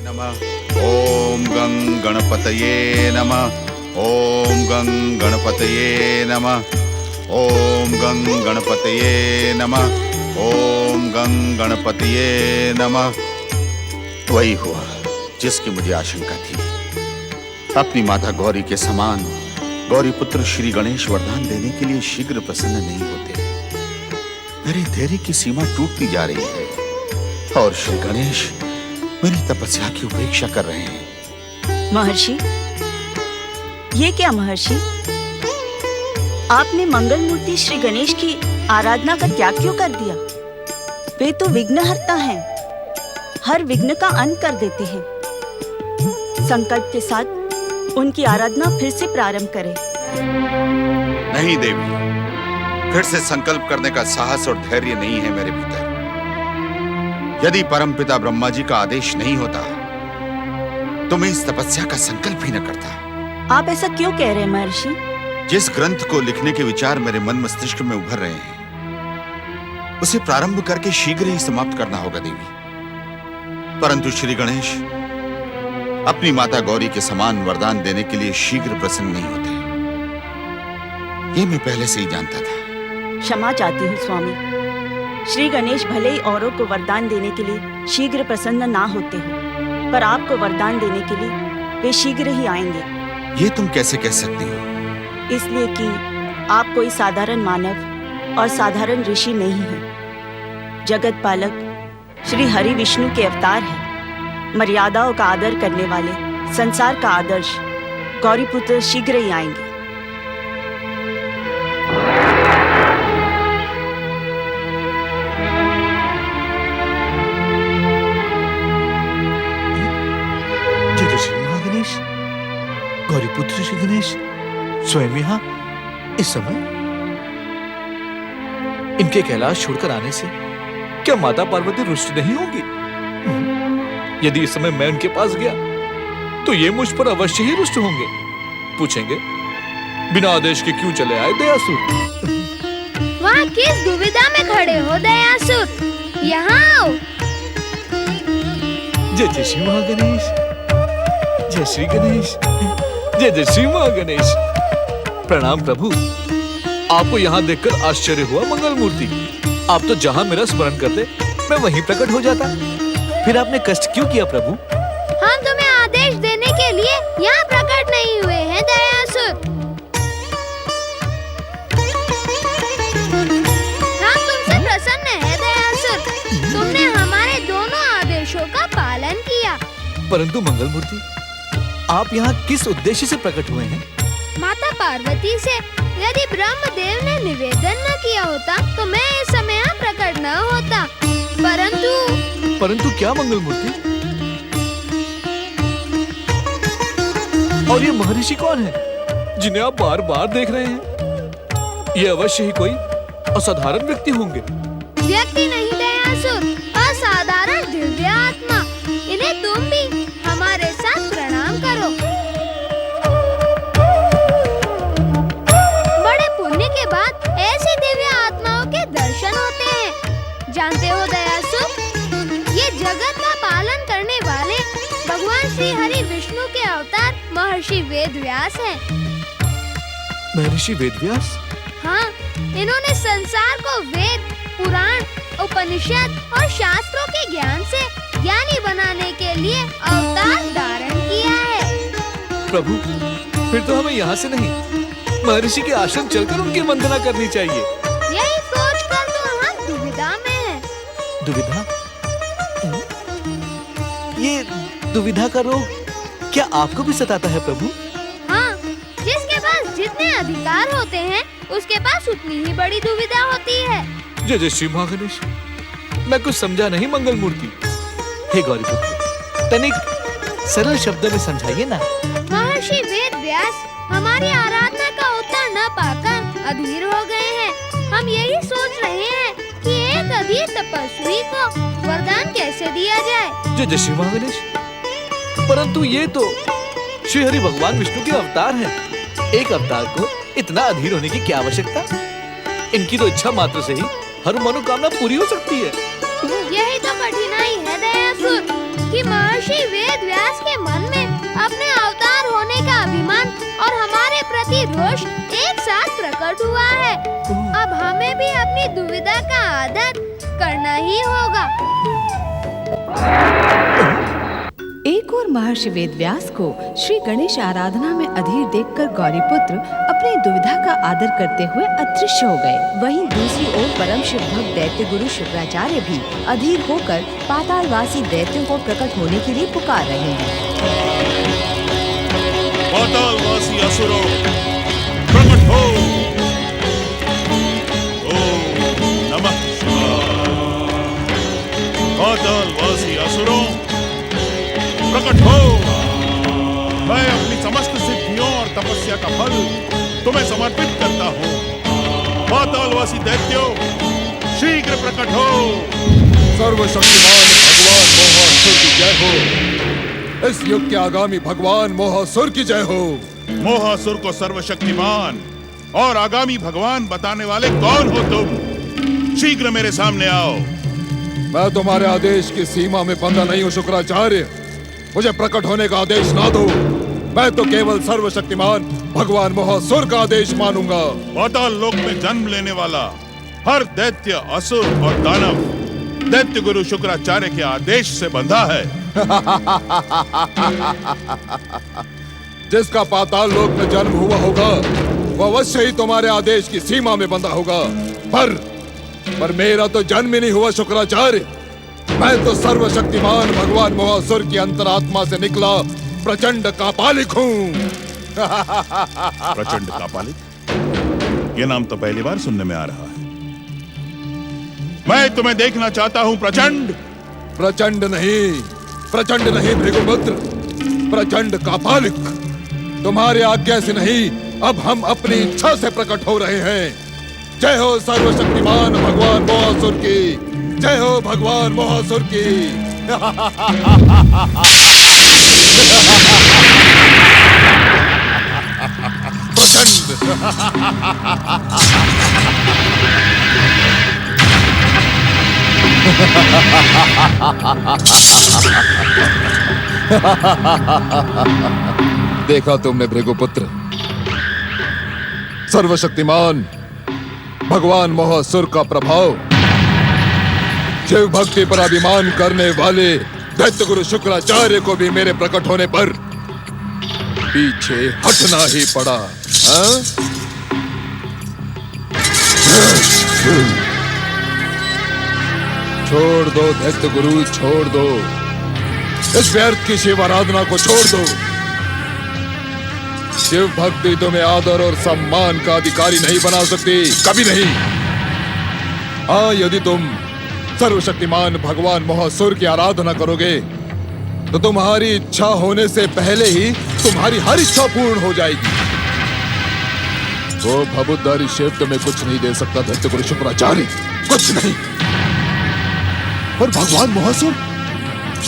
नमः। ओम गं गणपतये नमः। ओम गं गणपतये नमः। ओम गं गणपतये नमः। ओम गं गणपतये नमः। वही हुआ जिसकी मुझे आशंका थी। अपनी माता गौरी के समान गौरी पुत्र श्री गणेश वरदान देने के लिए शीघ्र प्रसन्न नहीं होते। मेरे धैर्य की सीमा टूटती जा रही है और श्री गणेश मेरी तपस्या की उपेक्षा कर रहे हैं। महर्षि, ये क्या महर्षि? आपने मंगल मूर्ति श्री गणेश की आराधना का त्याग क्यों कर दिया? वे तो विघ्नहर्ता हैं, हर विघ्न का अंत कर देते हैं। संकल्प के साथ उनकी आराधना फिर से प्रारंभ करें। नहीं देवी, फिर से संकल्प करने का साहस और धैर्य नहीं है मेरे भीतर। यदि परमपिता ब्रह्मा जी का आदेश नहीं होता तो मैं इस तपस्या का संकल्प ही न करता। आप ऐसा क्यों कह रहे हैं महर्षि? जिस ग्रंथ को लिखने के विचार मेरे मन मस्तिष्क में उभर रहे हैं, उसे प्रारंभ करके शीघ्र ही समाप्त करना होगा देवी। परंतु श्री गणेश अपनी माता गौरी के समान वरदान देने के लिए शीघ्र प्रसन्न नहीं होते। ये मैं पहले से ही जानता था। क्षमा चाहती हूँ स्वामी। श्री गणेश भले ही औरों को वरदान देने के लिए शीघ्र प्रसन्न ना होते हो, पर आपको वरदान देने के लिए वे शीघ्र ही आएंगे। ये तुम कैसे कह सकती हो? इसलिए कि आप कोई साधारण मानव और साधारण ऋषि नहीं हैं। जगत पालक श्री हरि विष्णु के अवतार हैं। मर्यादाओं का आदर करने वाले संसार का आदर्श गौरी पुत्र शीघ्र ही आएंगे। गौरी पुत्र श्री गणेश स्वयं यहाँ इस समय? इनके कैलाश छोड़कर आने से क्या माता पार्वती रुष्ट नहीं होगी? यदि इस समय मैं उनके पास गया तो ये मुझ पर अवश्य ही रुष्ट होंगे। पूछेंगे बिना आदेश के क्यों चले आए दयासुर? वहाँ किस दुविधा में खड़े हो दयासुर? यहाँ आओ। जय जय श्री महागणेश, जय श्री गणेश, जय जय श्री महागणेश। प्रणाम प्रभु। आपको यहाँ देखकर आश्चर्य हुआ मंगल मूर्ति। आप तो जहाँ मेरा स्मरण करते मैं वहीं प्रकट हो जाता। फिर आपने कष्ट क्यों किया प्रभु? हम तुम्हें आदेश देने के लिए यहाँ प्रकट नहीं हुए हैं दयासुर। हम तुमसे प्रसन्न हैं दयासुर। तुमने हमारे दोनों आदेशों का पालन किया। परंतु मंगल मूर्ति, आप यहाँ किस उद्देश्य से प्रकट हुए हैं? माता पार्वती से यदि ब्रह्मदेव ने निवेदन न किया होता तो मैं इस समय यहाँ प्रकट न होता। परंतु क्या मंगल मूर्ति? और ये महर्षि कौन है जिन्हें आप बार बार देख रहे हैं? ये अवश्य ही कोई असाधारण व्यक्ति होंगे। व्यक्ति नहीं दयासुर, असाधारण दिव्य आत्मा। इन्हें तुम भी हमारे साथ प्रणाम करो। बड़े पुण्य के बाद ऐसी दिव्य आत्माओं के दर्शन होते हैं। जानते हो दयासुर, ये जगत का पालन करने वाले भगवान श्री हरि विष्णु के अवतार महर्षि वेदव्यास हैं। महर्षि वेदव्यास? हाँ, इन्होंने संसार को वेद, पुराण, उपनिषद और शास्त्रों के ज्ञान से ज्ञानी बनाने के लिए अवतार धारण किया है। प्रभु, फिर तो हमें यहाँ से नहीं महर्षि के आश्रम चलकर उनकी वंदना करनी चाहिए। यही सोचकर तो हम दुविधा में हैं। दुविधा? ये दुविधा का रोग क्या आपको भी सताता है प्रभु? हाँ, जिसके पास जितने अधिकार होते हैं उसके पास उतनी ही बड़ी दुविधा होती है। जय जय श्री महागणेश। मैं कुछ समझा नहीं मंगल मूर्ति। हे गौरी पुत्र, तनिक सरल शब्दों में समझाइए ना। महर्षि वेदव्यास हमारी आराधना का उत्तर न पाकर अधीर हो गए हैं। हम यही सोच रहे हैं कि एक अधीर तपस्वी को वरदान कैसे दिया जाए। जय जय श्री महागणेश। परंतु ये तो श्री हरि भगवान विष्णु के अवतार हैं। एक अवतार को इतना अधीर होने की क्या आवश्यकता? इनकी तो इच्छा मात्र से ही हर मनोकामना पूरी हो सकती है। यही तो कठिनाई है दयासुर। कि महर्षि वेद व्यास के मन में अपने अवतार होने का अभिमान और हमारे प्रति रोष एक साथ प्रकट हुआ है। अब हमें भी अपनी दुविधा का आदर करना ही होगा। एक और महर्षि वेदव्यास को श्री गणेश आराधना में अधीर देखकर गौरीपुत्र अपनी दुविधा का आदर करते हुए अदृश्य हो गए। वहीं दूसरी ओर परम शिव भक्त दैत्य गुरु शुक्राचार्य भी अधीर होकर पातालवासी दैत्यों को प्रकट होने के लिए पुकार रहे हैं। पातालवासी असुरों, प्रकट हो। ओम नमः शिवाय। पातालवासी असुरों, प्रकट हो। मैं अपनी समस्त सिद्धियों और तपस्या का फल तुम्हें समर्पित करता हूँ। पातालवासी दैत्यों, शीघ्र प्रकट हो। सर्वशक्तिमान भगवान मोहासुर की जय हो। इस युग के आगामी भगवान मोहासुर की जय हो। मोहासुर को सर्वशक्तिमान और आगामी भगवान बताने वाले कौन हो तुम? शीघ्र मेरे सामने आओ। मैं तुम्हारे आदेश की सीमा में बंधा नहीं हूँ शुक्राचार्य। मुझे प्रकट होने का आदेश ना दो। मैं तो केवल सर्वशक्तिमान भगवान मोहासुर का आदेश मानूंगा। पाताल लोक में जन्म लेने वाला हर दैत्य, असुर और दानव दैत्य गुरु शुक्राचार्य के आदेश से बंधा है। जिसका पाताल लोक में जन्म हुआ होगा वो अवश्य ही तुम्हारे आदेश की सीमा में बंधा होगा। पर मेरा तो जन्म ही नहीं हुआ शुक्राचार्य। मैं तो सर्वशक्तिमान भगवान मोहासुर की अंतरात्मा से निकला प्रचंड कापालिक हूँ। प्रचंड कापालिक, ये नाम तो पहली बार सुनने में आ रहा है। मैं तुम्हें देखना चाहता हूँ प्रचंड। प्रचंड नहीं भृगुपुत्र, प्रचंड कापालिक। तुम्हारी आज्ञा से नहीं, अब हम अपनी इच्छा से प्रकट हो रहे हैं। जय हो सर्वशक्तिमान भगवान मोहासुर की। जय हो भगवान मोहासुर की। प्रचंड। देखा तुमने भृगुपुत्र, सर्वशक्तिमान भगवान मोहासुर का प्रभाव शिव भक्ति पर अभिमान करने वाले दैत्य गुरु शुक्राचार्य को भी मेरे प्रकट होने पर पीछे हटना ही पड़ा। छोड़ दो दैत्य गुरु, छोड़ दो। इस व्यर्थ की शिव आराधना को छोड़ दो। शिव भक्ति तुम्हें आदर और सम्मान का अधिकारी नहीं बना सकती, कभी नहीं। हाँ, यदि तुम सर्वशक्तिमान भगवान मोहासुर की आराधना करोगे तो तुम्हारी इच्छा होने से पहले ही तुम्हारी हर इच्छा पूर्ण हो जाएगी। वो भबुद्धारी शिव तुम्हें कुछ नहीं दे सकता दैत्य गुरु शुक्राचार्य, कुछ नहीं। पर भगवान मोहासुर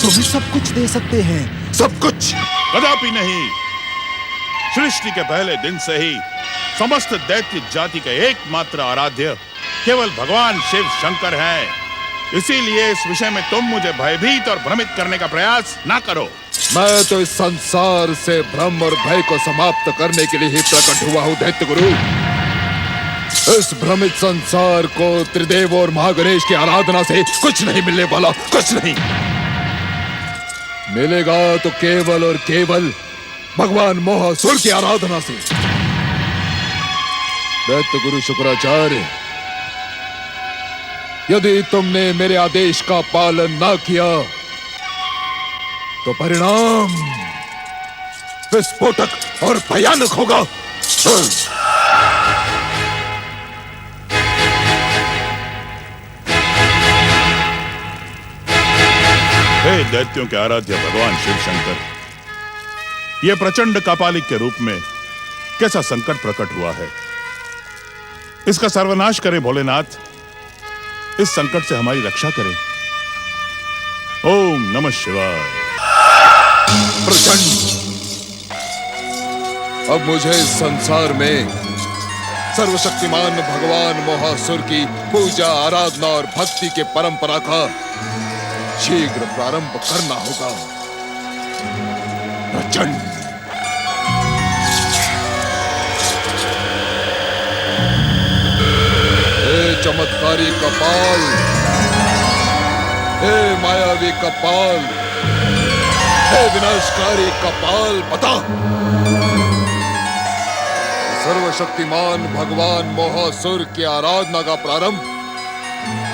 तुम्हें सब कुछ दे सकते हैं, सब कुछ। कदापि नहीं। सृष्टि के पहले दिन से ही समस्त दैत्य जाति का एकमात्र आराध्य केवल भगवान शिव शंकर हैं। इसीलिए इस विषय में तुम मुझे भयभीत और भ्रमित करने का प्रयास ना करो। मैं तो इस संसार से भ्रम और भय को समाप्त करने के लिए ही प्रकट हुआ हूँ दैत्य गुरु। इस भ्रमित संसार को त्रिदेव और महागणेश की आराधना से कुछ नहीं मिलने वाला, कुछ नहीं मिलेगा तो केवल और केवल भगवान मोहासुर की आराधना से। दैत्य गुरु शुक्राचार्य, यदि तुमने मेरे आदेश का पालन ना किया तो परिणाम विस्फोटक और भयानक होगा। हे दैत्यों के आराध्य भगवान शिव शंकर, यह प्रचंड कापालिक के रूप में कैसा संकट प्रकट हुआ है। इसका सर्वनाश करें भोलेनाथ, इस संकट से हमारी रक्षा करें। ओम नमः शिवाय। प्रचंड, अब मुझे इस संसार में सर्वशक्तिमान भगवान मोहासुर की पूजा, आराधना और भक्ति के परंपरा का शीघ्र प्रारंभ करना होगा। प्रचंड। हे चमत्कारी कपाल, हे मायावी कपाल, हे विनाशकारी कपाल, बता सर्वशक्तिमान भगवान मोहासुर की आराधना का प्रारंभ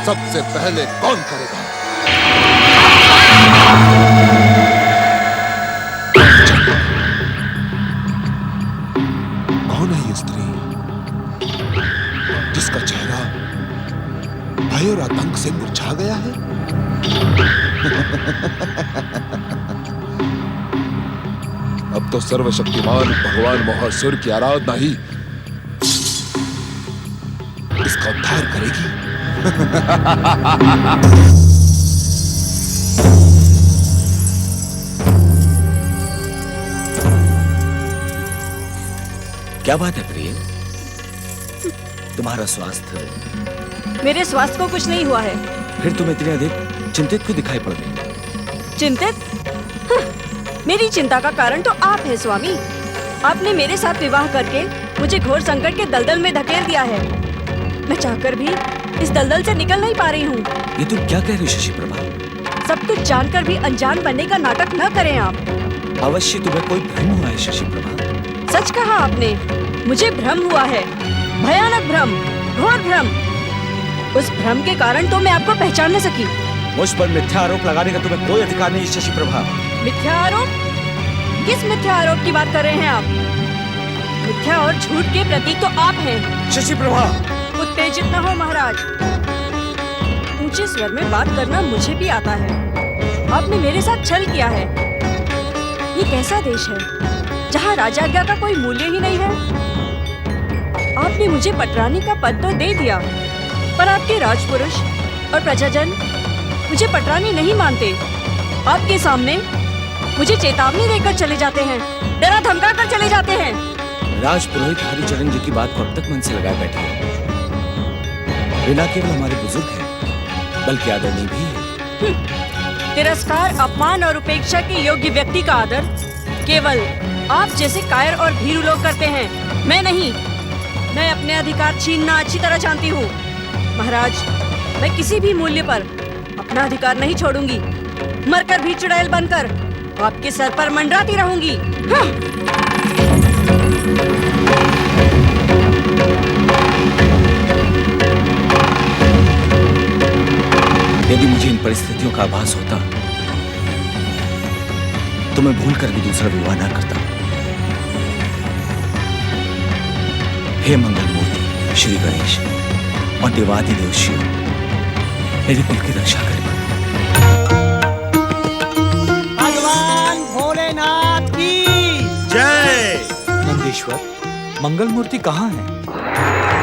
सबसे पहले कौन करेगा? कौन है ये स्त्री जिसका चेहरा भय और आतंक से मुरझा गया है? अब तो सर्वशक्तिमान भगवान मोहासुर की आराधना ही इसका उद्धार करेगी। क्या बात है प्रिय? तुम्हारा स्वास्थ्य? मेरे स्वास्थ्य को कुछ नहीं हुआ है। फिर तुम इतने अधिक चिंतित क्यों दिखाई पड़ रही? चिंतित? मेरी चिंता का कारण तो आप हैं स्वामी। आपने मेरे साथ विवाह करके मुझे घोर संकट के दलदल में धकेल दिया है। मैं चाहकर भी इस दलदल से निकल नहीं पा रही हूँ। ये तुम क्या कह रही हो शशि प्रभा? सब कुछ जानकर भी अनजान बनने का नाटक न करें आप। अवश्य तुम्हें कोई भ्रम हुआ है शशि प्रभा। सच कहा आपने, मुझे भ्रम हुआ है, भयानक भ्रम, घोर भ्रम। उस भ्रम के कारण तो मैं आपको पहचान न सकी। मुझ पर मिथ्या आरोप लगाने का तुम्हें कोई अधिकार नहीं शशि प्रभा। मिथ्या आरोप? किस मिथ्या आरोप की बात कर रहे हैं आप? मिथ्या और झूठ के प्रतीक तो आप हैं। शशि प्रभा! उत्तेजित न हो महाराज। ऊंचे स्वर में बात करना मुझे भी आता है। आपने मेरे साथ छल किया है। ये कैसा देश है जहाँ राजाज्ञा का कोई मूल्य ही नहीं है? आपने मुझे पटरानी का पद तो दे दिया, पर आपके राजपुरुष और प्रजाजन मुझे पटरानी नहीं मानते। आपके सामने मुझे चेतावनी देकर चले जाते हैं, डरा धमका कर चले जाते हैं। राजपुरोहित हरिचरण जी की बात को अब तक मन से लगाए बैठे हैं। वे न केवल हमारे बुजुर्ग हैं, बल्कि आदरणीय भी हैं। तिरस्कार, अपमान और उपेक्षा के योग्य व्यक्ति का आदर केवल आप जैसे कायर और भीरू लोग करते हैं, मैं नहीं। मैं अपने अधिकार छीनना अच्छी तरह जानती हूँ। महाराज, मैं किसी भी मूल्य पर अपना अधिकार नहीं छोड़ूंगी। मरकर भी चुड़ैल बनकर आपके सर पर मंडराती रहूंगी। यदि मुझे इन परिस्थितियों का आभास होता तो मैं भूल कर भी दूसरा विवाह न करता। हे मंगल मूर्ति श्री गणेश और देवादिदेव शिव, मेरे कुल की रक्षा करें। भगवान भोलेनाथ की जय। नंदीश्वर, मंगल मूर्ति कहाँ है?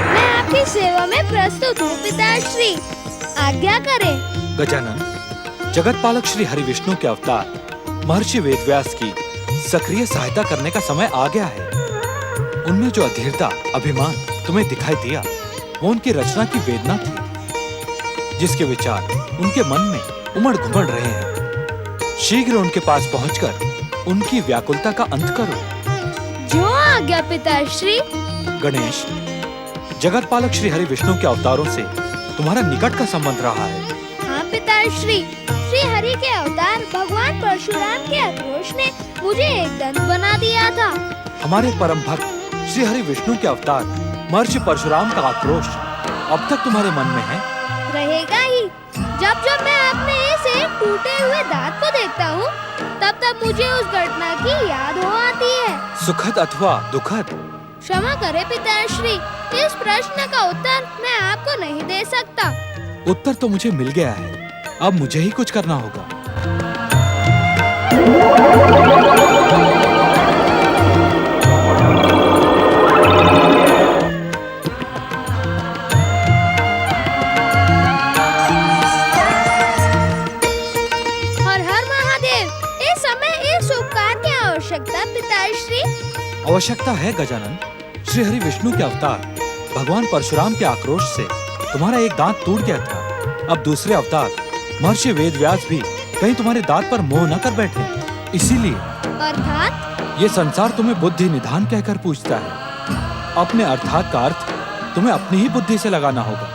मैं आपकी सेवा में प्रस्तुत हूँ पिताश्री, आज्ञा करें। गजानन, जगत पालक श्री हरि विष्णु के अवतार महर्षि वेदव्यास की सक्रिय सहायता करने का समय आ गया है। उनमें जो अधीरता, अभिमान तुम्हें दिखाई दिया, वो उनकी रचना की वेदना थी, जिसके विचार उनके मन में उमड़ घुमड़ रहे हैं। शीघ्र उनके पास पहुंचकर उनकी व्याकुलता का अंत करो। जो आज्ञा पिताश्री। गणेश, जगत पालक श्री हरि विष्णु के अवतारों से तुम्हारा निकट का संबंध रहा है। हाँ पिताश्री, श्री हरि के अवतार भगवान परशुराम के आक्रोश ने मुझे एक दंत बना दिया था। हमारे परम भक्त श्री हरि विष्णु के अवतार महर्षि परशुराम का आक्रोश अब तक तुम्हारे मन में है? रहेगा ही। जब जब मैं अपने इस एक टूटे हुए दांत को देखता हूँ, तब तब मुझे उस घटना की याद हो आती है। सुखद अथवा दुखद? क्षमा करे पिताश्री, इस प्रश्न का उत्तर मैं आपको नहीं दे सकता। उत्तर तो मुझे मिल गया है, अब मुझे ही कुछ करना होगा। हर हर महादेव, इस समय इस उपकार की आवश्यकता पिताश्री। आवश्यकता है गजानन। श्री हरि विष्णु के अवतार भगवान परशुराम के आक्रोश से तुम्हारा एक दांत टूट गया था। अब दूसरे अवतार महर्षि वेदव्यास भी कहीं तुम्हारे दांत पर मोह न कर बैठे, इसीलिए अर्थात ये संसार तुम्हें बुद्धि निधान कहकर पूछता है। अपने अर्थात का अर्थ तुम्हें अपनी ही बुद्धि से लगाना होगा।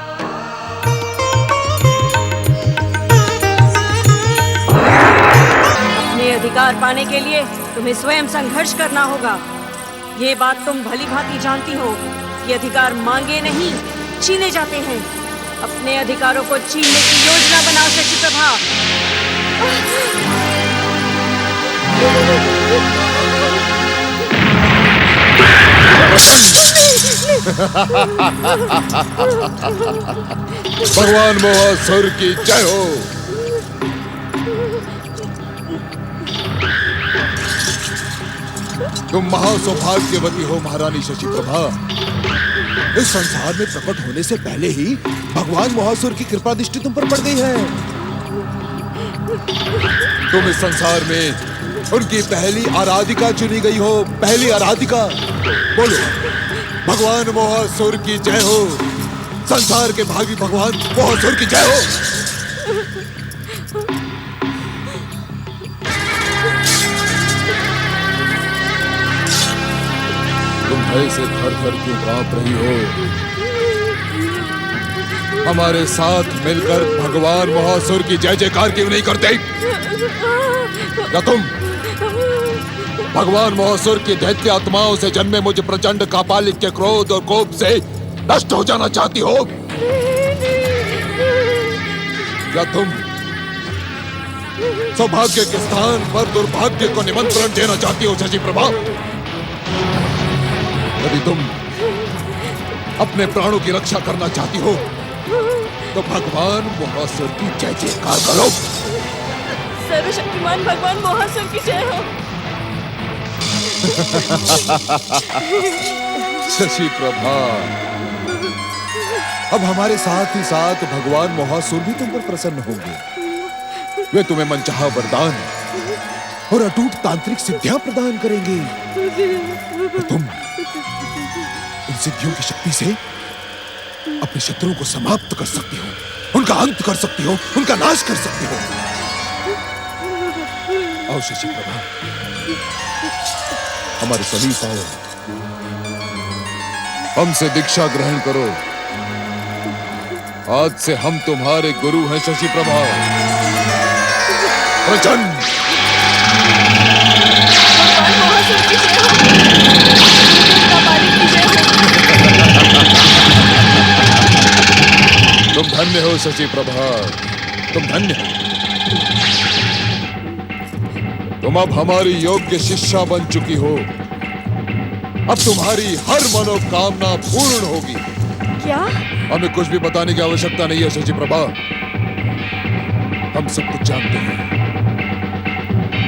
अपने अधिकार पाने के लिए तुम्हें स्वयं संघर्ष करना होगा। ये बात तुम भली भांति जानती हो कि अधिकार मांगे नहीं, छीने जाते हैं। अपने अधिकारों को छीनने की योजना बनाओ शशि प्रभा। भगवान मोहासुर की जय हो। तुम महासौभाग्यवती हो महारानी शशि प्रभा। इस संसार में प्रकट होने से पहले ही भगवान मोहासुर की कृपा दृष्टि तुम पर पड़ गई है। तुम इस संसार में उनकी पहली आराधिका चुनी गई हो, पहली आराधिका। बोलो, भगवान मोहासुर की जय हो। संसार के भावी भगवान मोहासुर की जय हो। तुम भय से थर-थर क्यों कांप रही हो? हमारे साथ मिलकर भगवान मोहासुर की जय जयकार क्यों नहीं करते? क्या तुम भगवान मोहासुर की दैत्य आत्माओं से जन्मे मुझ प्रचंड कापालिक के क्रोध और कोप से नष्ट हो जाना चाहती हो? क्या तुम सौभाग्य के स्थान पर दुर्भाग्य को निमंत्रण देना चाहती हो शशि प्रभा? यदि तुम अपने प्राणों की रक्षा करना चाहती हो तो भगवान मोहासुर की जय जयकार करो। सर्वशक्तिमान भगवान मोहासुर की जय हो। शशि प्रभा, अब हमारे साथ ही साथ भगवान मोहासुर भी तुम पर प्रसन्न होंगे। वे तुम्हें मनचाहा वरदान और अटूट तांत्रिक सिद्धियां प्रदान करेंगे। और तुम उन सिद्धियों की शक्ति से अपने शत्रुओं को समाप्त कर सकती हो, उनका अंत कर सकती हो, उनका नाश कर सकती हो। आओ शशि प्रभा, हमारे समीप आओ। हमसे दीक्षा ग्रहण करो। आज से हम तुम्हारे गुरु हैं शशि प्रभा। प्रचंड तुम धन्य हो शशि प्रभा, तुम धन्य हो। तुम अब हमारी योग्य शिष्या बन चुकी हो। अब तुम्हारी हर मनोकामना पूर्ण होगी। क्या? हमें कुछ भी बताने की आवश्यकता नहीं है शशि प्रभा। हम सब कुछ जानते हैं।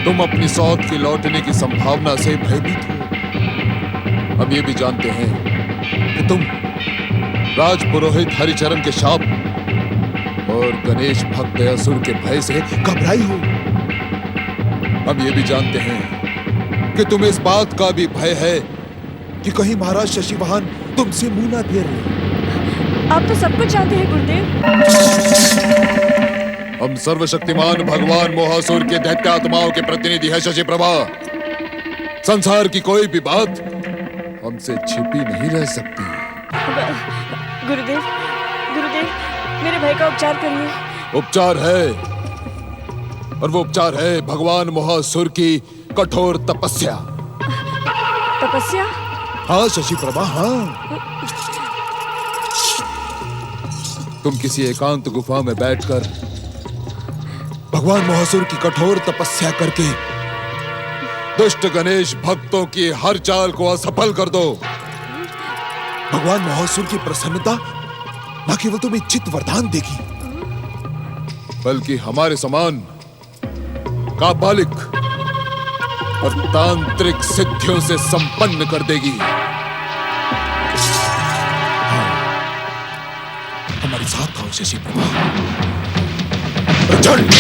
तुम अपनी सौत के लौटने की संभावना से भयभीत हो। हम ये भी जानते हैं कि तुम राजपुरोहित हरिचरण के शाप और गणेश भक्त दयासुर के भय से घबराई हो। हम ये भी जानते हैं कि तुम्हें इस बात का भी भय है कि कहीं महाराज शशिवाहन तुमसे मुंह ना फेर ले। आप तो सब कुछ जानते हैं गुरुदेव। हम सर्वशक्तिमान भगवान मोहासुर के दैत्य आत्माओं के प्रतिनिधि है शशि प्रभा। संसार की कोई भी बात हमसे छिपी नहीं रह सकती। गुरुदेव, गुरुदेव, मेरे भाई का उपचार करिए। उपचार है, और वो उपचार है भगवान मोहासुर की कठोर तपस्या। तपस्या? हाँ शशि प्रभा, हाँ। तुम किसी एकांत गुफा में बैठकर भगवान मोहासुर की कठोर तपस्या करके दुष्ट गणेश भक्तों की हर चाल को असफल कर दो। भगवान मोहासुर की प्रसन्नता न केवल तुम्हें इच्छित वरदान देगी, बल्कि हमारे समान कापालिक और तांत्रिक सिद्धियों से संपन्न कर देगी। हाँ, हमारे साथ आओ शशि प्रभा। प्रचंड